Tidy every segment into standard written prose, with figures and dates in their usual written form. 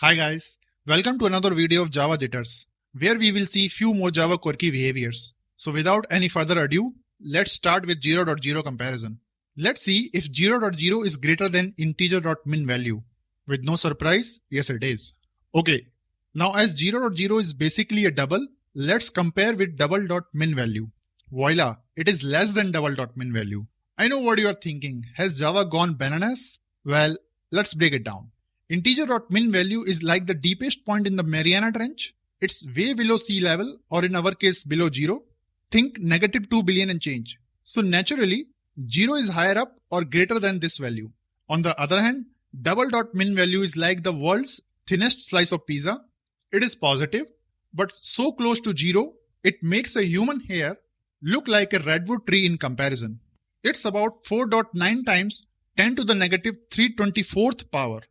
Hi guys, welcome to another video of Java Jitters, where we will see few more Java quirky behaviors. So without any further ado, let's start with 0.0 comparison. Let's see if 0.0 is greater than integer.min_value. With no surprise, yes it is. Okay, now as 0.0 is basically a double, let's compare with double.min_value. Voila, it is less than double.min_value. I know what you are thinking, has Java gone bananas? Well, let's break it down. Integer.min_value is like the deepest point in the Mariana Trench. It's way below sea level, or in our case below 0. Think -2 billion and change. So naturally, 0 is higher up or greater than this value. On the other hand, double.min_value is like the world's thinnest slice of pizza. It is positive, but so close to 0, it makes a human hair look like a redwood tree in comparison. It's about 4.9 times 10 to the -324th power.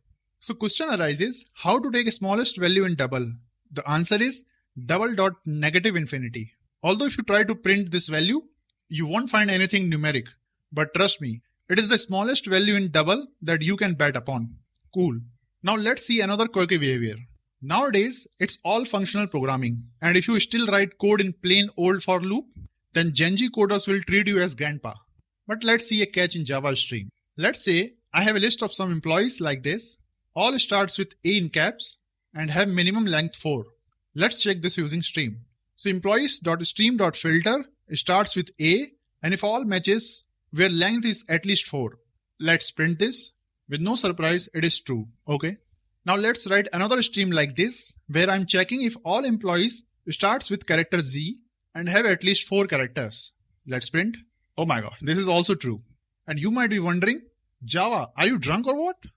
So question arises, how to take a smallest value in double? The answer is double.-infinity. Although if you try to print this value, you won't find anything numeric. But trust me, it is the smallest value in double that you can bet upon. Cool. Now let's see another quirky behavior. Nowadays, it's all functional programming. And if you still write code in plain old for loop, then Gen Z coders will treat you as grandpa. But let's see a catch in Java stream. Let's say I have a list of some employees like this. All starts with A in caps and have minimum length 4. Let's check this using stream. So employees.stream.filter starts with A, and if all matches where length is at least 4. Let's print this. With no surprise, it is true. Okay. Now let's write another stream like this, where I'm checking if all employees starts with character Z and have at least 4 characters. Let's print. Oh my god, this is also true. And you might be wondering, Java, are you drunk or what?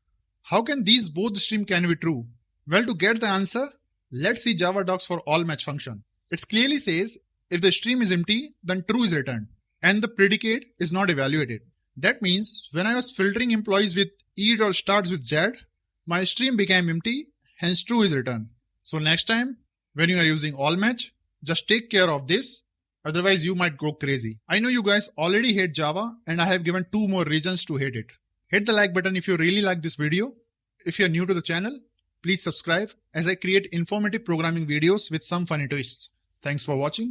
How can these both stream can be true? Well, to get the answer, let's see Java docs for all match function. It clearly says if the stream is empty, then true is returned and the predicate is not evaluated. That means when I was filtering employees with E or starts with Z, my stream became empty, hence true is returned. So next time when you are using all match, just take care of this. Otherwise you might go crazy. I know you guys already hate Java and I have given 2 more reasons to hate it. Hit the like button if you really like this video. If you are new to the channel, please subscribe as I create informative programming videos with some funny twists. Thanks for watching.